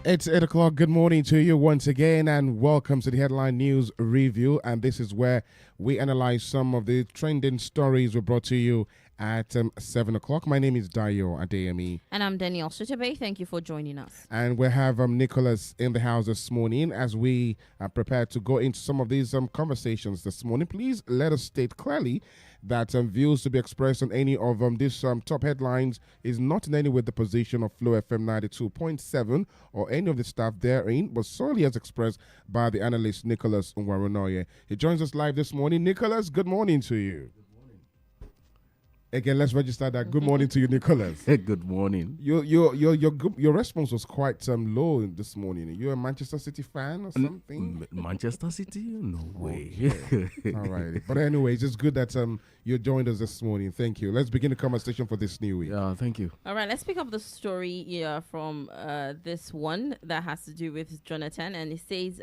It's 8 o'clock. Good morning to you once again, and welcome to the Headline News Review. And this is where we analyze some of the trending stories we brought to you at 7 o'clock. My name is Adeyemi. And I'm Danielle. Shitta-Bey, thank you for joining us. And we have Nicholas in the house this morning as we are prepared to go into some of these conversations this morning. Please let us state clearly that views to be expressed on any of these top headlines is not in any way the position of Flow FM 92.7 or any of the staff therein, but solely as expressed by the analyst Nicholas Unwarunoye. He joins us live this morning. Nicholas, good morning to you. Again, let's register that. Good morning to you, Nicholas. Good morning. Your response was quite low this morning. Are you a Manchester City fan or something? Manchester City? No way. Okay. All right. But anyways, it's good that you joined us this morning. Thank you. Let's begin the conversation for this new week. Yeah, thank you. All right, let's pick up the story from this one that has to do with Jonathan. And it says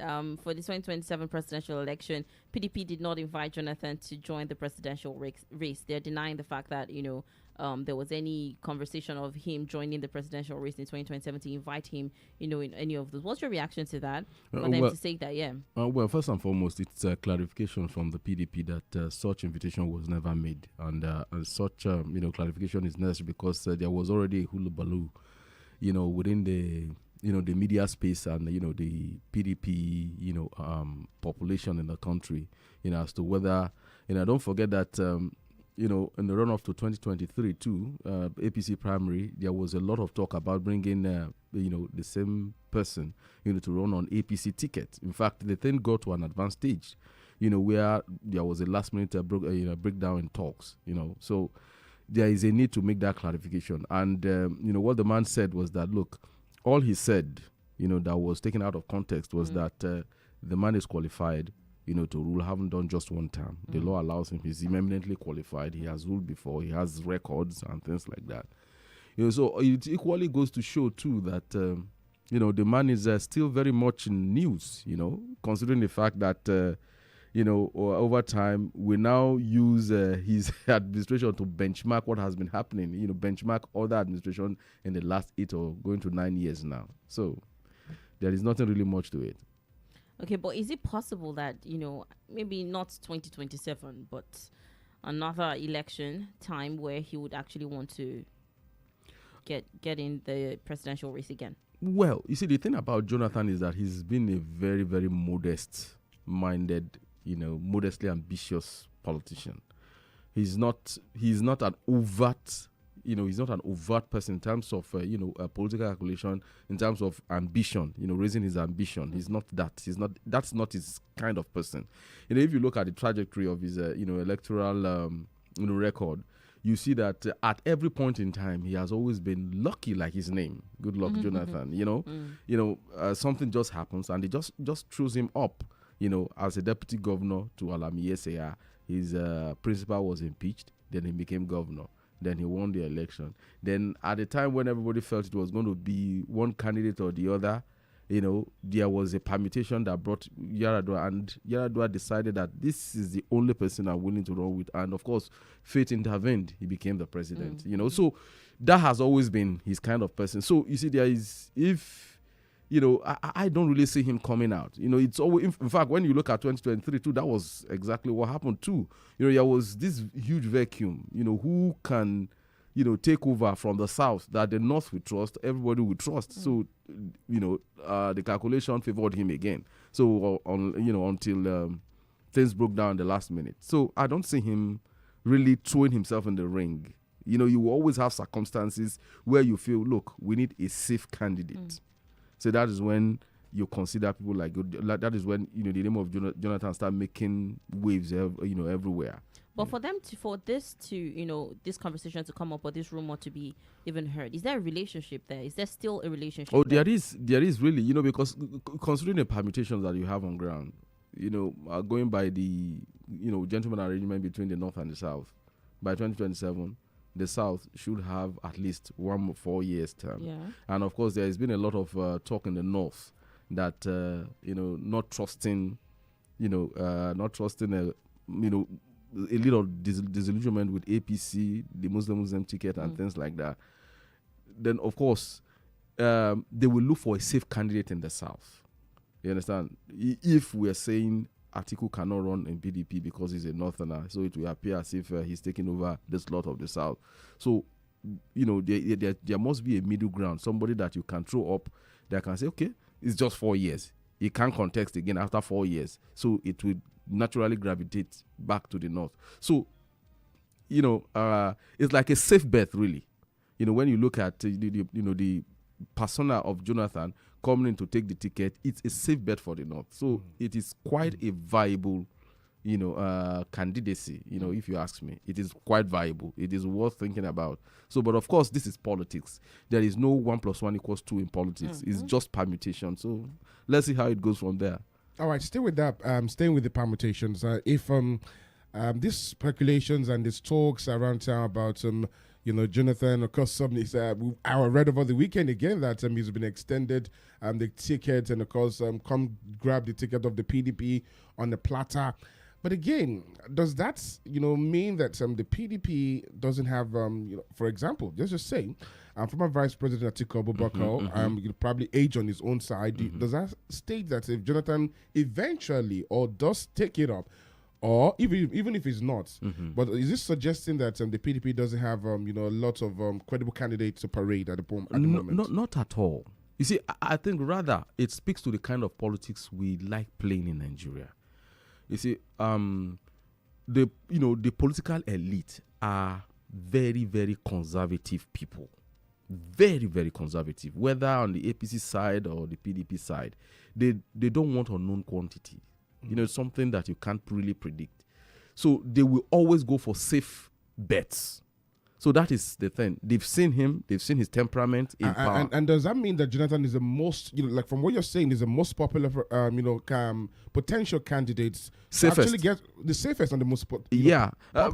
for the 2027 presidential election, PDP did not invite Jonathan to join the presidential race. They're denying the fact that, there was any conversation of him joining the presidential race in 2027 to invite him, in any of those. What's your reaction to that? For them to say that, yeah. Well, first and foremost, it's a clarification from the PDP that such invitation was never made. And such, clarification is necessary because there was already a hulu-baloo, within the media space and, the PDP, population in the country, as to whether, don't forget that, in the run-off to 2023 too, APC primary, there was a lot of talk about bringing, the same person, to run on APC ticket. In fact, the thing got to an advanced stage, where there was a last-minute breakdown in talks, So there is a need to make that clarification. And, what the man said was that, look, all he said, that was taken out of context was that the man is qualified, to rule, haven't done just one term. The law allows him. He's eminently qualified. He has ruled before. He has records and things like that. So it equally goes to show, too, that, the man is still very much in news, considering the fact that, over time, we now use his administration to benchmark what has been happening, benchmark other administration in the last 8 or going to 9 years now. So there is nothing really much to it. Okay, but is it possible that, maybe not 2027, but another election time where he would actually want to get in the presidential race again? Well, you see, the thing about Jonathan is that he's been a very, very modest-minded, modestly ambitious politician. He's not an overt, he's not an overt person in terms of, political calculation, in terms of ambition, raising his ambition. He's not that. That's not his kind of person. If you look at the trajectory of his, electoral, record, you see that at every point in time, he has always been lucky like his name. Good luck, Jonathan. Something just happens and it just throws him up, as a deputy governor to Alami Yesaya. His principal was impeached. Then he became governor. Then he won the election. Then at the time when everybody felt it was going to be one candidate or the other, there was a permutation that brought Yar'Adua, and Yar'Adua decided that this is the only person I'm willing to run with. And of course, fate intervened. He became the president. So that has always been his kind of person. So you see, there is, I don't really see him coming out. It's always, in fact, when you look at 2023 too, that was exactly what happened too. There was this huge vacuum, who can, take over from the South that the North would trust, everybody would trust. So, the calculation favored him again. So, until things broke down the last minute. So, I don't see him really throwing himself in the ring. You will always have circumstances where you feel, look, we need a safe candidate. So that is when you consider people like that is when the name of Jonathan start making waves everywhere. But for this conversation to come up or this rumor to be even heard, is there a relationship there? Is there still a relationship? Oh, there is really, because considering the permutations that you have on ground, going by the gentleman arrangement between the North and the South, by 2027. The South should have at least 1 4 years term. Yeah. And of course, there has been a lot of talk in the North that, not trusting a little disillusionment with APC, the Muslim ticket and things like that. Then, of course, they will look for a safe candidate in the South. You understand? If we're saying Atiku cannot run in PDP because he's a Northerner, so it will appear as if he's taking over the slot of the South. So, there must be a middle ground, somebody that you can throw up that can say, okay, it's just 4 years. He can't contest again after 4 years. So it will naturally gravitate back to the North. So, it's like a safe bet, really. When you look at the persona of Jonathan coming in to take the ticket, it's a safe bet for the North. So it is quite a viable, candidacy. If you ask me, it is quite viable. It is worth thinking about. So, but of course, this is politics. There is no 1 + 1 = 2 in politics. It's just permutation. So let's see how it goes from there. All right, stay with that. Staying with the permutations. If these speculations and these talks around town about Jonathan, of course, I read over the weekend again that he's been extended the ticket, and of course, come grab the ticket of the PDP on the platter. But again, does that mean that the PDP doesn't have for example, let's just say former Vice President Atiku Abubakar probably age on his own side. Does that state that if Jonathan eventually or does take it up, or even if it's not, but is this suggesting that the PDP doesn't have a lot of credible candidates to parade at the moment? Not at all. You see, I think rather it speaks to the kind of politics we like playing in Nigeria. You see, the political elite are very, very conservative people, very, very conservative. Whether on the APC side or the PDP side, they don't want unknown quantity. Something that you can't really predict. So they will always go for safe bets. So that is the thing. They've seen him. They've seen his temperament in power. And does that mean that Jonathan is the most, like from what you're saying, is the most popular, potential candidates safest. To actually get the safest and the most popular? No,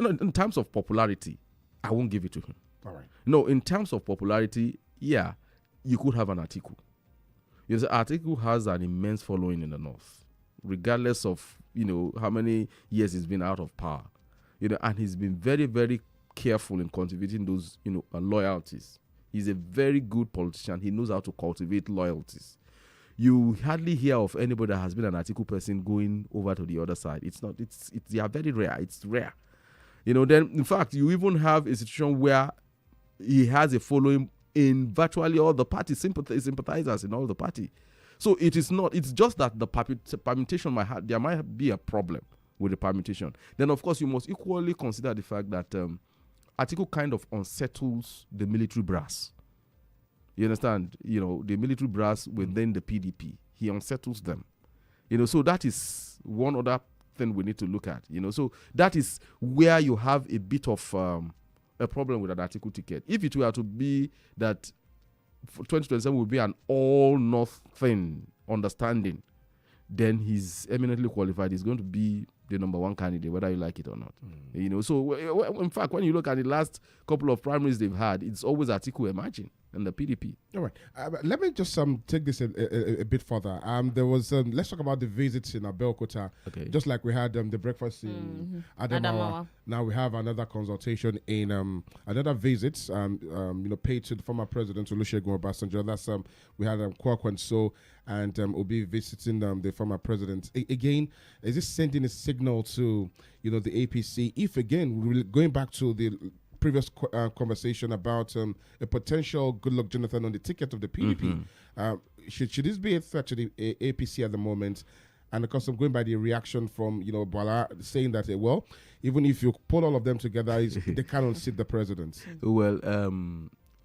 in terms of popularity, I won't give it to him. All right. No, in terms of popularity, yeah, you could have an Atiku. Yes, Atiku has an immense following in the North, regardless of, how many years he's been out of power. And he's been very, very careful in cultivating those, loyalties. He's a very good politician. He knows how to cultivate loyalties. You hardly hear of anybody that has been an Atiku person going over to the other side. They are very rare. It's rare. Then, in fact, you even have a situation where he has a following in virtually all the party sympathizers in all the party. So it's just that the permutation there might be a problem with the permutation. Then, of course, you must equally consider the fact that Atiku kind of unsettles the military brass. You understand? The military brass within the PDP. He unsettles them. So that is one other thing we need to look at. So that is where you have a bit of a problem with an Atiku ticket. If it were to be that 2027 will be an all-North thing, understanding, then he's eminently qualified. He's going to be the number one candidate, whether you like it or not. So in fact, when you look at the last couple of primaries they've had, it's always Atiku emerging and the PDP. All right. Let me just take this a bit further. There was let's talk about the visits in Abeokuta. Okay. Just like we had the breakfast in Adamawa. Now we have another consultation in another visit paid to the former president Olusegun Obasanjo. That's we had Kwakwanso and will be visiting the former president. Again, is this sending a signal to the APC? If again going back to the previous conversation about a potential Goodluck Jonathan on the ticket of the PDP, should this be a threat to the APC at the moment? And of course, I'm going by the reaction from Bala saying that even if you pull all of them together, they cannot sit the president. Well,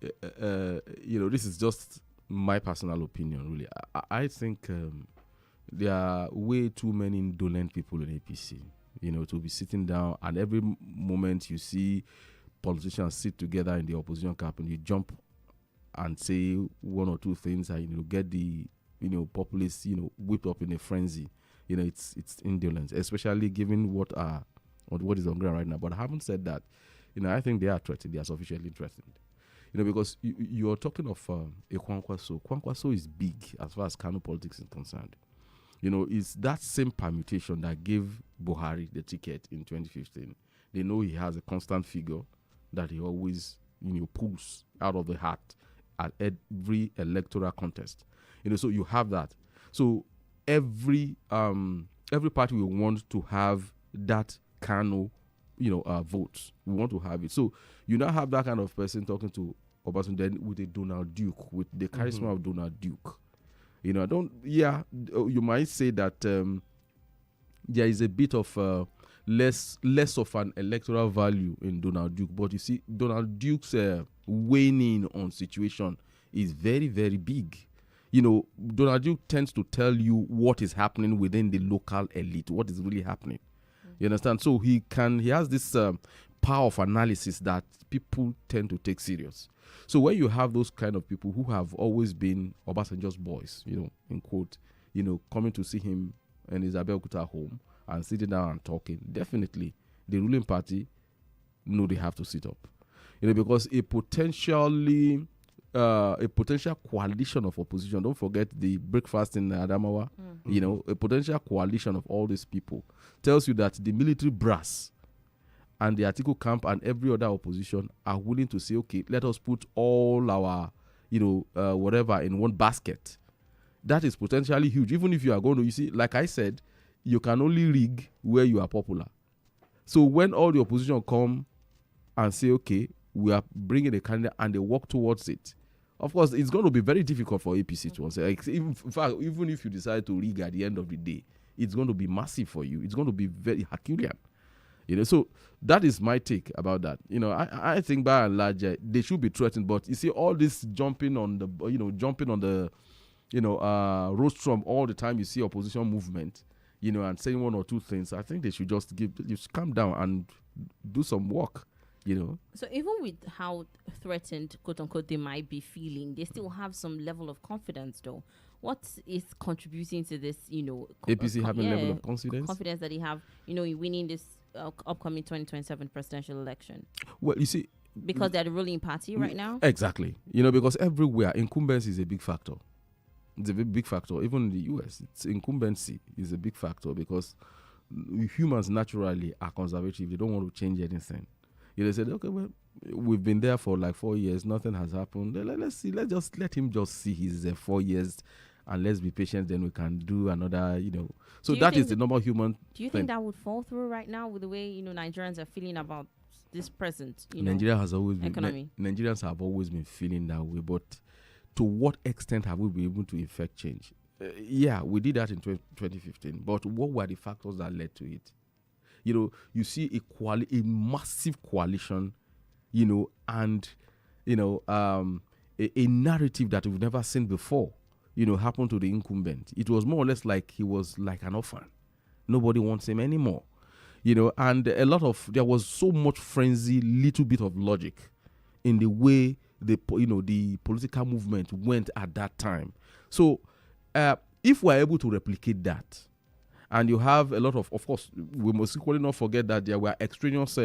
this is just my personal opinion, really. I think there are way too many indolent people in APC, to be sitting down, and every moment you see politicians sit together in the opposition camp and you jump and say one or two things and get the populists whipped up in a frenzy. It's indolence, especially given what is on ground right now. But having said that, I think they are threatened. They are sufficiently threatened. Because you are talking of a Kwankwaso. Kwankwaso is big as far as Kano politics is concerned. It's that same permutation that gave Buhari the ticket in 2015. They know he has a constant figure that he always pulls out of the hat at every electoral contest. So you have that. So every party will want to have that kind of votes. We want to have it. So you now have that kind of person talking to Obasanjo then with a Donald Duke, with the charisma of Donald Duke. You might say that there is a bit of less of an electoral value in Donald Duke, but you see, Donald Duke's weighing in on situation is very, very big. Donald Duke tends to tell you what is happening within the local elite, what is really happening. You understand? So he has this power of analysis that people tend to take serious. So when you have those kind of people who have always been Obasanjo's boys, in quote, coming to see him in his Abeokuta home and sitting down and talking, definitely the ruling party know they have to sit up. Because a potential coalition of opposition, don't forget the breakfast in Adamawa, a potential coalition of all these people tells you that the military brass and the Atiku camp and every other opposition are willing to say, okay, let us put all our, whatever in one basket. That is potentially huge. Even if you are going to, you see, like I said, you can only rig where you are popular. So when all the opposition come and say, okay, we are bringing a candidate and they work towards it, of course, it's going to be very difficult for APC to answer. In fact, even if you decide to rig at the end of the day, it's going to be massive for you. It's going to be very Herculean. So that is my take about that. I think by and large, they should be threatened. But you see, all this jumping on the rostrum all the time, you see opposition movement, and saying one or two things. I think they should just calm down and do some work. So even with how threatened, quote unquote, they might be feeling, they still have some level of confidence, though. What is contributing to this, APC having level of confidence? Confidence that they have, in winning this upcoming 2027 presidential election? Well, you see, because they're the ruling party right now? Exactly. Because everywhere, incumbency is a big factor. It's a very big factor. Even in the US, incumbency is a big factor because humans naturally are conservative. They don't want to change anything. They said, okay, well, we've been there for like 4 years. Nothing has happened. Let's see. Let him just see his 4 years, and let's be patient. Then we can do another. So that is the normal human. Do you think that would fall through right now with the way Nigerians are feeling about this present? Nigeria has always been economy. Nigerians have always been feeling that way, but to what extent have we been able to effect change? We did that in 2015, but what were the factors that led to it? You see a massive coalition, and, a narrative that we've never seen before, happen to the incumbent. It was more or less like he was like an orphan. Nobody wants him anymore, and there was so much frenzy, little bit of logic in the way the political movement went at that time. So if we're able to replicate that, and you have a lot of course, we must equally not forget that there were extraneous,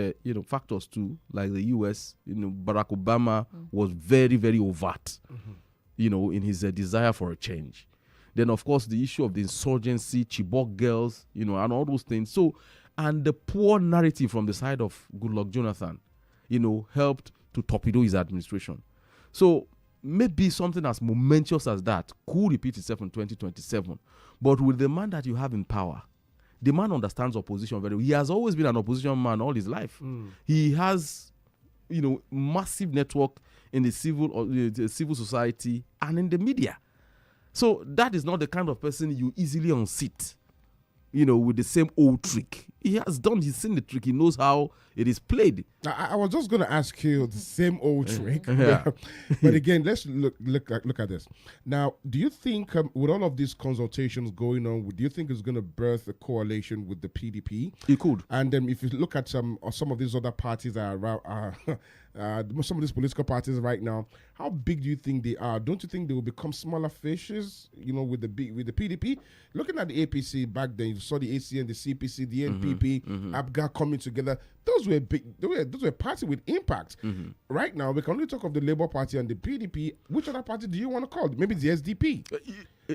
factors too, like the U.S. Barack Obama was very, very overt, in his desire for a change. Then, of course, the issue of the insurgency, Chibok girls, and all those things. So, and the poor narrative from the side of Goodluck Jonathan, helped to torpedo his administration. So, maybe something as momentous as that could repeat itself in 2027. But with the man that you have in power, the man understands opposition very well. He has always been an opposition man all his life. He has, massive network in the civil society and in the media. So that is not the kind of person you easily unseat, with the same old trick. He's seen the trick. He knows how it is played. I was just going to ask you the same old trick. But again, let's look at this. Now, do you think with all of these consultations going on, do you think it's going to birth a coalition with the PDP? It could. And if you look at some of these other parties that are around, some of these political parties right now, how big do you think they are? Don't you think they will become smaller fishes, with the PDP? Looking at the APC back then, you saw the ACN, the CPC, the NPP, ABGA coming together. Those were big. Those were parties with impact. Right now, we can only talk of the Labour Party and the PDP. Which other party do you want to call? Maybe the SDP.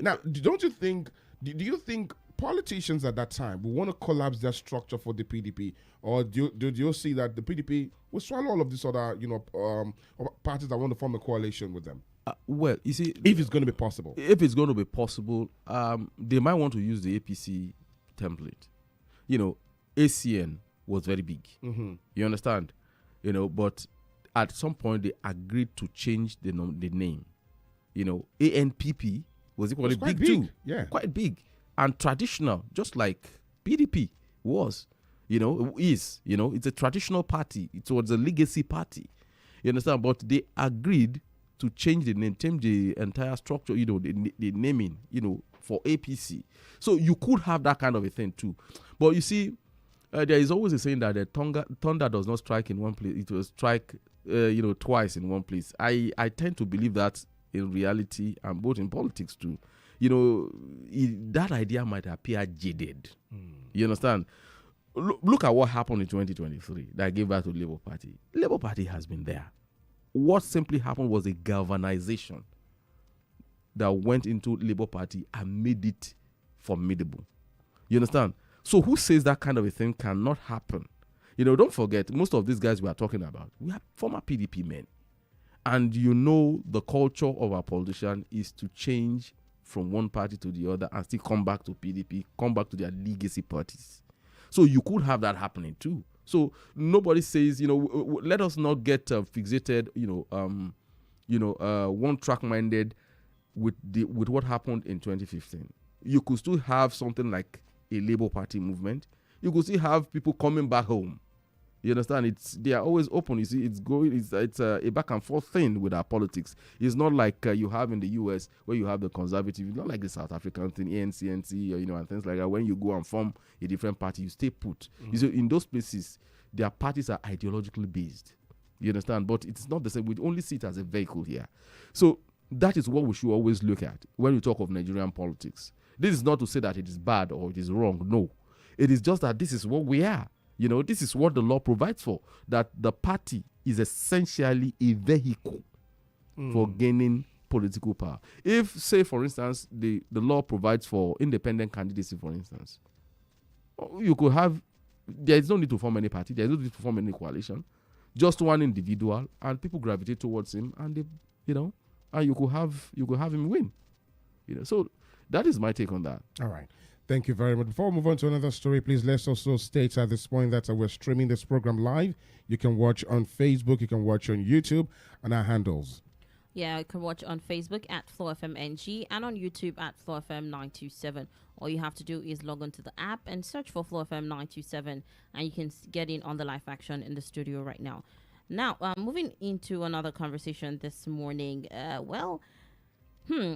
Now, don't you think? Do you think politicians at that time will want to collapse their structure for the PDP, or do you see that the PDP will swallow all of these other, parties that want to form a coalition with them? Well, you see, If it's going to be possible. If it's going to be possible, they might want to use the APC template. ACN was very big. Mm-hmm. You understand? But at some point they agreed to change the name. ANPP was equally quite big too. Yeah. Quite big and traditional, just like PDP was. Is. It's a traditional party. It was a legacy party. You understand? But they agreed to change the name, change the entire structure, the naming, for APC. So you could have that kind of a thing too. But you see, there is always a saying that the thunder does not strike in one place; it will strike, twice in one place. I tend to believe that in reality and both in politics too. That idea might appear jaded. You understand? Look at what happened in 2023 that gave birth to the Labour Party. Labour Party has been there. What simply happened was a galvanization that went into Labour Party and made it formidable. You understand? So who says that kind of a thing cannot happen? Don't forget, most of these guys we are talking about, we are former PDP men. And the culture of our politician is to change from one party to the other and still come back to PDP, come back to their legacy parties. So you could have that happening too. So nobody says, let us not get fixated, one-track minded with what happened in 2015. You could still have something like a Labour Party movement. You could still have people coming back home. You understand? They are always open. You see, it's a back and forth thing with our politics. It's not like you have in the US where you have the conservative. It's not like the South African thing, ANC, NC, and things like that. When you go and form a different party, you stay put. Mm-hmm. You see, in those places, their parties are ideologically based. You understand? But it's not the same. We only see it as a vehicle here. So that is what we should always look at when we talk of Nigerian politics. This is not to say that it is bad or it is wrong. No. It is just that this is what we are. This is what the law provides for, that the party is essentially a vehicle for gaining political power. If, say, for instance, the law provides for independent candidacy, for instance, you could have, there is no need to form any party, there is no need to form any coalition, just one individual, and people gravitate towards him, and and you could have him win. So that is my take on that. All right. Thank you very much. Before we move on to another story, please let's also state at this point that we're streaming this program live. You can watch on Facebook, you can watch on YouTube, and our handles. Yeah, you can watch on Facebook at FlowFMNG and on YouTube at FlowFM927. All you have to do is log on to the app and search for FlowFM927, and you can get in on the live action in the studio right now. Now, moving into another conversation this morning.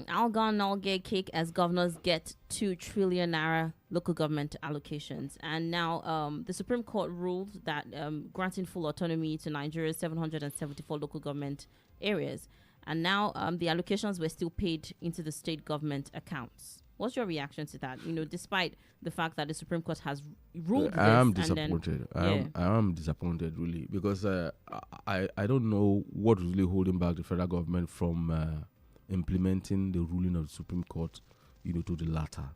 I'll go and I'll get cake as governors get 2 trillion naira local government allocations. And now the Supreme Court ruled that granting full autonomy to Nigeria's 774 local government areas. And now the allocations were still paid into the state government accounts. What's your reaction to that? Despite the fact that the Supreme Court has ruled this. I am disappointed. I am disappointed, really, because I don't know what is really holding back the federal government from implementing the ruling of the Supreme Court, to the latter.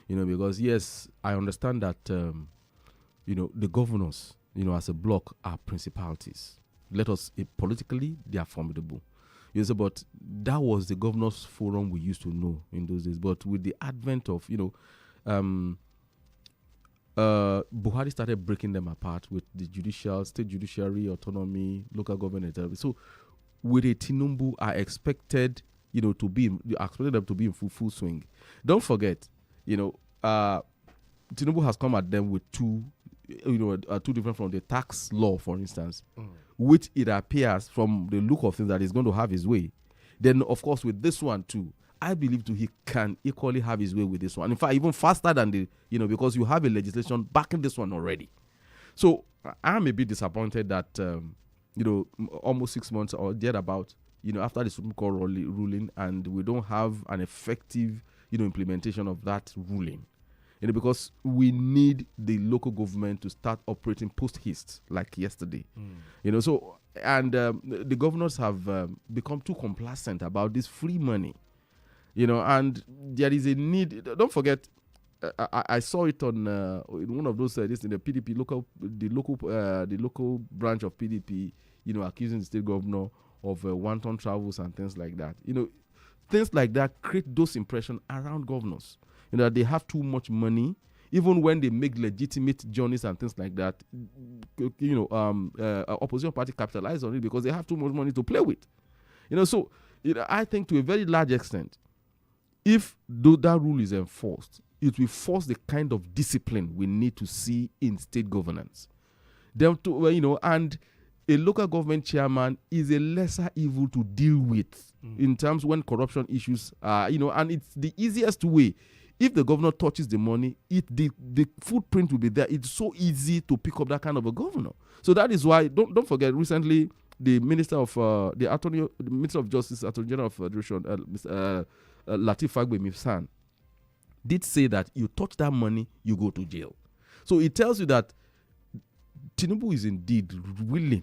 Because yes, I understand that, the governors, as a bloc are principalities. Politically, they are formidable. Yes, but that was the governors' forum we used to know in those days. But with the advent of, Buhari started breaking them apart with the state judiciary, autonomy, local government, etc. So with a Tinubu, I expected them to be in full swing. Don't forget, Tinubu has come at them with two different from the tax law, for instance, which it appears from the look of things that he's going to have his way. Then, of course, with this one too, I believe he can equally have his way with this one. In fact, even faster than because you have a legislation backing this one already. So I'm a bit disappointed that almost 6 months or thereabout, after the Supreme Court ruling, and we don't have an effective, implementation of that ruling. Because we need the local government to start operating post-haste, like yesterday. So, and the governors have become too complacent about this free money. And there is a need. Don't forget, I saw it on in one of those this in the PDP the local branch of PDP, accusing the state governor of wanton travels and things like that. Things like that create those impressions around governors. That they have too much money, even when they make legitimate journeys and things like that. Opposition party capitalize on it because they have too much money to play with. So I think to a very large extent, if that rule is enforced, it will force the kind of discipline we need to see in state governance. And a local government chairman is a lesser evil to deal with in terms when corruption issues are, and it's the easiest way. If the governor touches the money, the footprint will be there. It's so easy to pick up that kind of a governor. So that is why, don't forget, recently the Minister of the Minister of Justice, Attorney General of Federation, Lateef Fagbemi did say that you touch that money, you go to jail. So it tells you that Tinubu is indeed willing,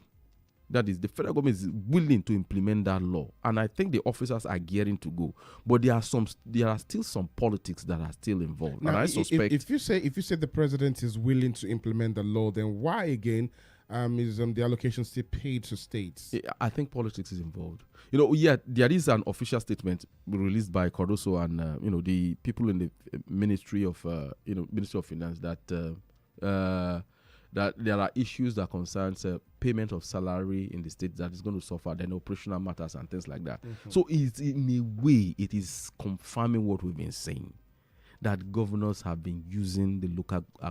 that is, the federal government is willing to implement that law. And I think the officers are gearing to go. But there are still some politics that are still involved. Now, and I suspect if you say the president is willing to implement the law, then why again is the allocation still paid to states? I think politics is involved. There is an official statement released by Cardoso and the people in the Ministry of Finance that there are issues that concerns payment of salary in the state that is going to suffer, then operational matters and things like that. Mm-hmm. So it's, in a way, it is confirming what we've been saying, that governors have been using the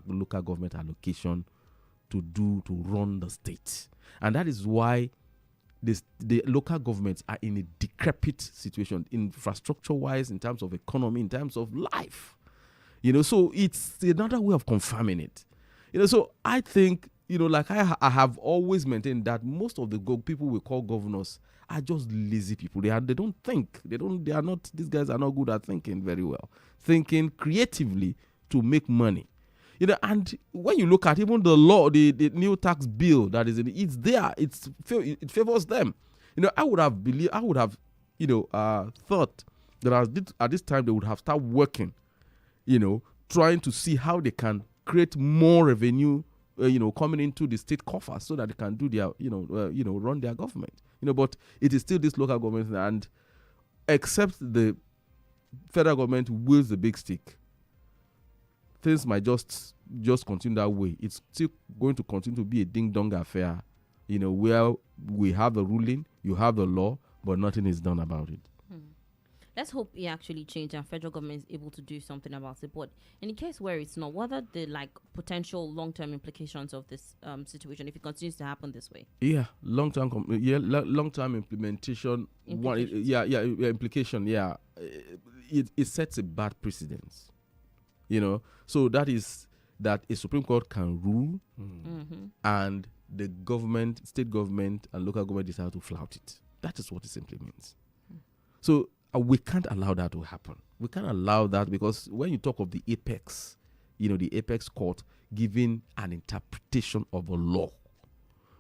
local government allocation to run the state. And that is why the local governments are in a decrepit situation, infrastructure-wise, in terms of economy, in terms of life. So it's another way of confirming it. So I think, like I have always maintained that most of the people we call governors are just lazy people. They don't think. These guys are not good at thinking very well. Thinking creatively to make money. And when you look at even the law, the new tax bill that is it's there. It favors them. I would have thought that at this time they would have started working, trying to see how they can create more revenue, coming into the state coffers so that they can do their, run their government. But it is still this local government, and except the federal government wields the big stick, things might just continue that way. It's still going to continue to be a ding-dong affair, where we have the ruling, you have the law, but nothing is done about it. Let's hope it actually changes and federal government is able to do something about it. But in the case where it's not, what are the potential long-term implications of this situation if it continues to happen this way? Yeah, long-term implementation. Implication. Yeah, it sets a bad precedence. So that is that a Supreme Court can rule, and the government, state government, and local government decide to flout it. That is what it simply means. So we can't allow that to happen. We can't allow that, because when you talk of the apex, the apex court giving an interpretation of a law,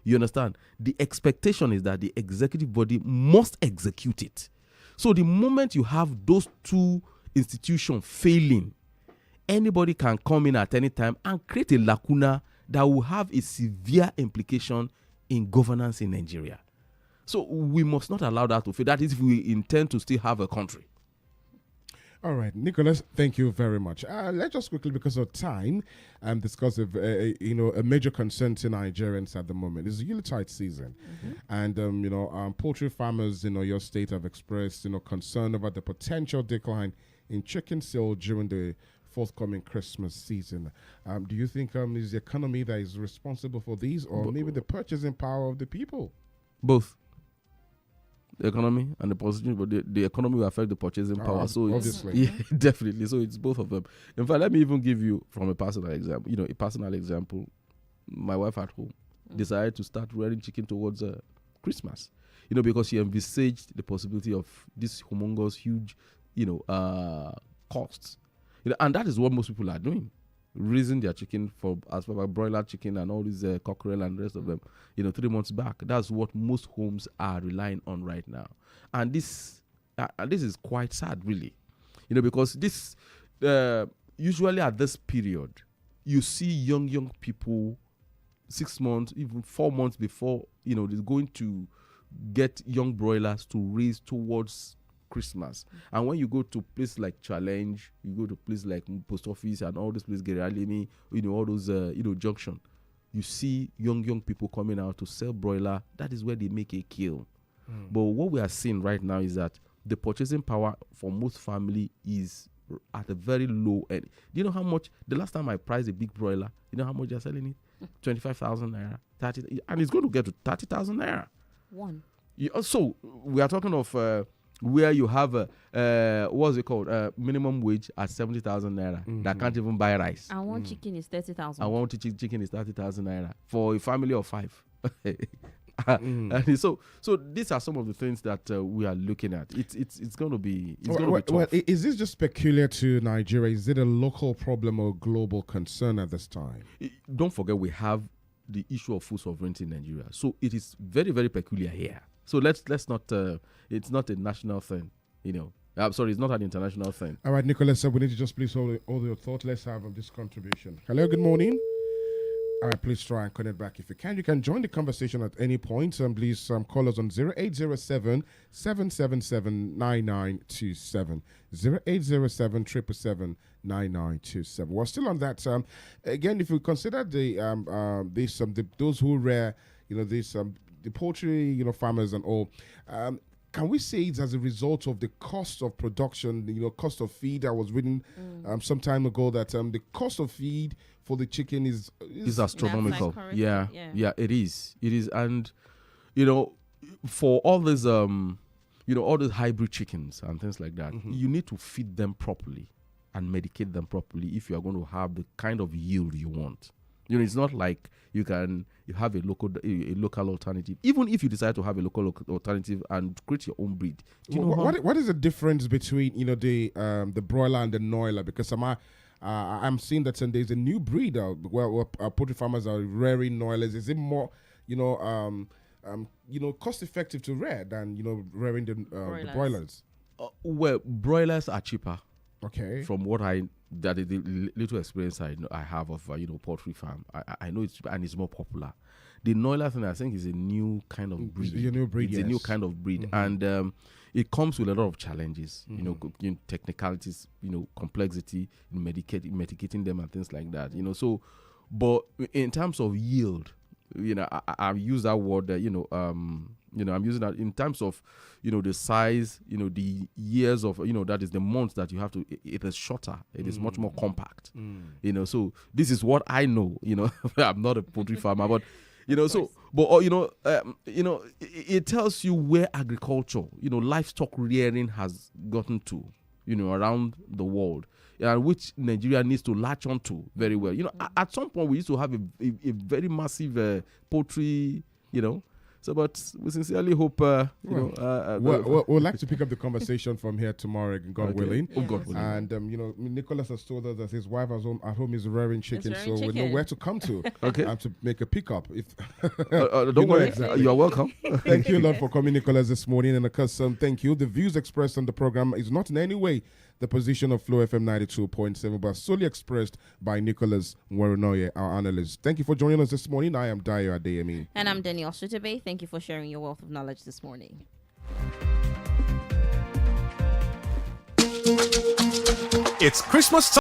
you understand? The expectation is that the executive body must execute it. So the moment you have those two institutions failing, anybody can come in at any time and create a lacuna that will have a severe implication in governance in Nigeria. So we must not allow that to fail. That is if we intend to still have a country. All right, Nicholas, thank you very much. Let's just quickly, because of time, discuss a major concern to Nigerians at the moment. It's the Yuletide season, and poultry farmers in your state have expressed concern about the potential decline in chicken sale during the forthcoming Christmas season. Do you think it's the economy that is responsible for these, or maybe the purchasing power of the people? Both. The economy and the position, but the economy will affect the purchasing power. So obviously, yeah, definitely. So it's both of them. In fact, let me even give you from a personal example. My wife at home decided to start rearing chicken towards Christmas, because she envisaged the possibility of this humongous, huge, costs. And that is what most people are doing. Raising their chicken as far as broiler chicken and all these cockerel and the rest of them, 3 months back. That's what most homes are relying on right now. And this is quite sad, really, because this usually at this period, you see young people 6 months, even 4 months before, they're going to get young broilers to raise towards Christmas. And when you go to places like Challenge, you go to places like Post Office and all these places, Adeyemi, all those, junction, you see young people coming out to sell broiler. That is where they make a kill. But what we are seeing right now is that the purchasing power for most family is at a very low end. Do you know how much, the last time I priced a big broiler, you know how much they're selling it? 25,000 naira, 30, and it's going to get to 30,000 naira. One. So we are talking of where you have what's it called? Minimum wage at 70,000 naira that can't even buy rice. And one chicken is 30,000. And one chicken is 30,000 naira for a family of 5. And so these are some of the things that we are looking at. It's going to be tough. Well, is this just peculiar to Nigeria? Is it a local problem or global concern at this time? Don't forget, we have the issue of food sovereignty in Nigeria. So it is very, very peculiar here. So let's not. It's not a national thing, I'm sorry, it's not an international thing. All right, Nicholas, we need to just please hold your thought. Let's have this contribution. Hello, good morning. All right, please try and connect back if you can. You can join the conversation at any point. Please call us on 0807 777 9927. 0807 777 9927. We're still on that. Again, if you consider those who rear, the poultry, farmers and all, can we say it's as a result of the cost of production, cost of feed? I was reading some time ago that the cost of feed for the chicken is astronomical. Yeah, it is. It is. And, for all these, all these hybrid chickens and things like that, you need to feed them properly and medicate them properly if you are going to have the kind of yield you want. It's not like you have a local alternative. Even if you decide to have a local alternative and create your own breed. What is the difference between the broiler and the noiler? Because I'm seeing that there's a new breed where poultry farmers are rearing noilers. Is it more cost effective to rear than rearing the broilers? Well, broilers are cheaper. Okay. From what that is the little experience I have of poultry farm, I know it's cheaper and it's more popular. The noiler thing, I think, is a new kind of breed. It's a new breed. It's a new kind of breed, and it comes with a lot of challenges. Technicalities, complexity in medicating them and things like that. So, but in terms of yield, I've used that word. I'm using that in terms of, the size, the years of, that is the months that you have to, it is shorter. It is much more compact, so this is what I know, I'm not a poultry farmer, but, it tells you where agriculture, livestock rearing has gotten to, around the world, which Nigeria needs to latch on to very well. At some point we used to have a very massive poultry, So, but we sincerely hope, we'd like to pick up the conversation from here tomorrow, God willing. Oh, God willing. And, Nicholas has told us that his wife at home is rearing chicken, so we know where to come to to make a pickup. Don't worry, exactly. You are welcome. Thank you, Lord, for coming, Nicholas, this morning. And, of course, thank you. The views expressed on the program is not in any way the position of Flow FM 92.7, but solely expressed by Nicholas Nwarunoye, our analyst. Thank you for joining us this morning. I am Adedayo Adeyemi. And I'm Danielle Shitta-Bey. Thank you for sharing your wealth of knowledge this morning. It's Christmas time.